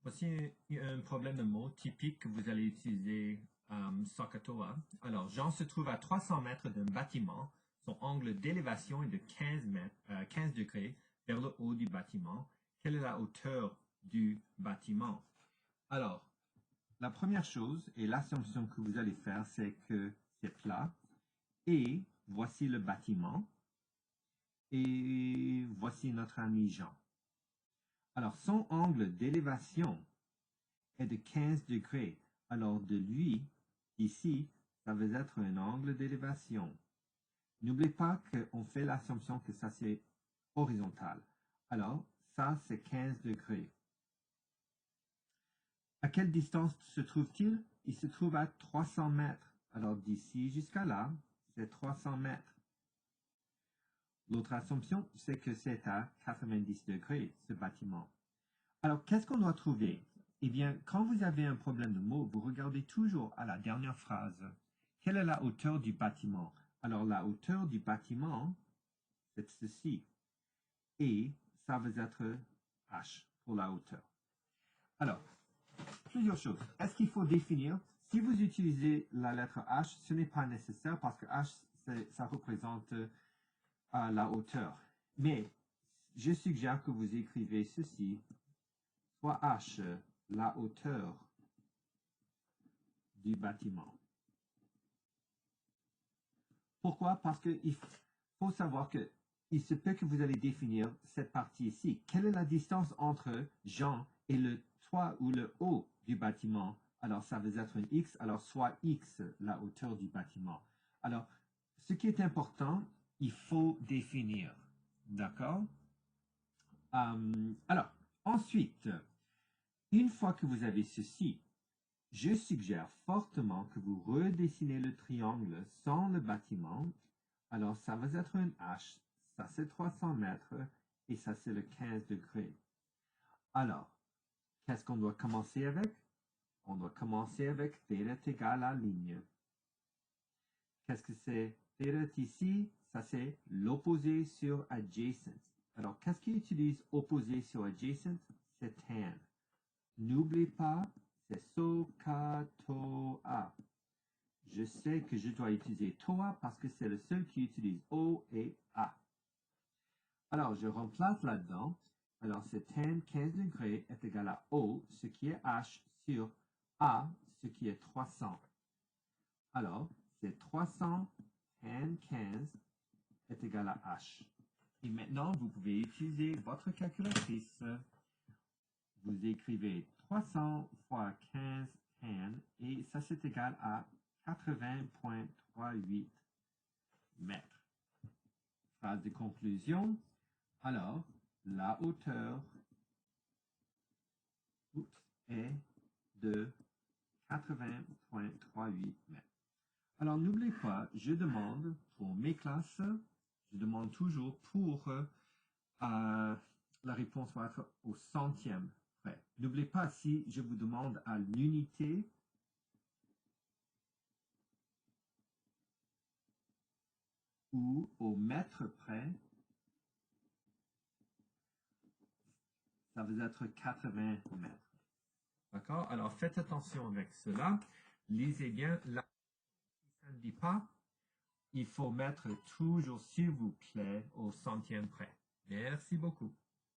Voici un problème de mots typique que vous allez utiliser SOHCAHTOA. Alors, Jean se trouve à 300 mètres d'un bâtiment. Son angle d'élévation est de 15 degrés vers le haut du bâtiment. Quelle est la hauteur du bâtiment? Alors, la première chose et l'assumption que vous allez faire, c'est que c'est plat. Et voici le bâtiment. Et voici notre ami Jean. Alors, son angle d'élévation est de 15 degrés. Alors, de lui, ici, ça va être un angle d'élévation. N'oubliez pas qu'on fait l'assumption que ça, c'est horizontal. Alors, ça, c'est 15 degrés. À quelle distance se trouve-t-il? Il se trouve à 300 mètres. Alors, d'ici jusqu'à là, c'est 300 mètres. L'autre assumption, c'est que c'est à 90 degrés, ce bâtiment. Alors, qu'est-ce qu'on doit trouver? Eh bien, quand vous avez un problème de mots, vous regardez toujours à la dernière phrase. Quelle est la hauteur du bâtiment? Alors, la hauteur du bâtiment, c'est ceci. Et ça va être H pour la hauteur. Alors, plusieurs choses. Est-ce qu'il faut définir? Si vous utilisez la lettre H, ce n'est pas nécessaire parce que H, ça représente la hauteur. Mais je suggère que vous écrivez ceci, soit H, la hauteur du bâtiment. Pourquoi? Parce qu'il faut savoir que il se peut que vous allez définir cette partie ici. Quelle est la distance entre Jean et le toit ou le haut du bâtiment? Alors, ça va être un X, alors soit X, la hauteur du bâtiment. Alors, ce qui est important, il faut définir. D'accord? Alors, ensuite, une fois que vous avez ceci, je suggère fortement que vous redessinez le triangle sans le bâtiment. Alors, ça va être un H, ça c'est 300 mètres et ça c'est le 15 degrés. Alors, qu'est-ce qu'on doit commencer avec? On doit commencer avec θ est égal à ligne. Qu'est-ce que c'est? θ est ici, ça c'est l'opposé sur adjacent. Alors, qu'est-ce qui utilise opposé sur adjacent? C'est tan. N'oubliez pas, c'est SOHCAHTOA. Je sais que je dois utiliser TOA parce que c'est le seul qui utilise O et A. Alors, je remplace là-dedans. Alors, c'est tan 15 degrés est égal à O, ce qui est H, sur A, ce qui est 300. Alors, c'est 300 tan 15 est égal à H. Et maintenant, vous pouvez utiliser votre calculatrice. Vous écrivez 300 fois 15 tan et ça c'est égal à 80,38 mètres. Phrase de conclusion. Alors, la hauteur est de 80,38 mètres. Alors, n'oubliez pas, je demande pour mes classes, je demande toujours pour la réponse va être au centième près. N'oubliez pas, si je vous demande à l'unité, ou au mètre près, ça va être 80 mètres. D'accord? Alors, faites attention avec cela. Lisez bien. Là, si ça ne dit pas, il faut mettre toujours, s'il vous plaît, au centième près. Merci beaucoup.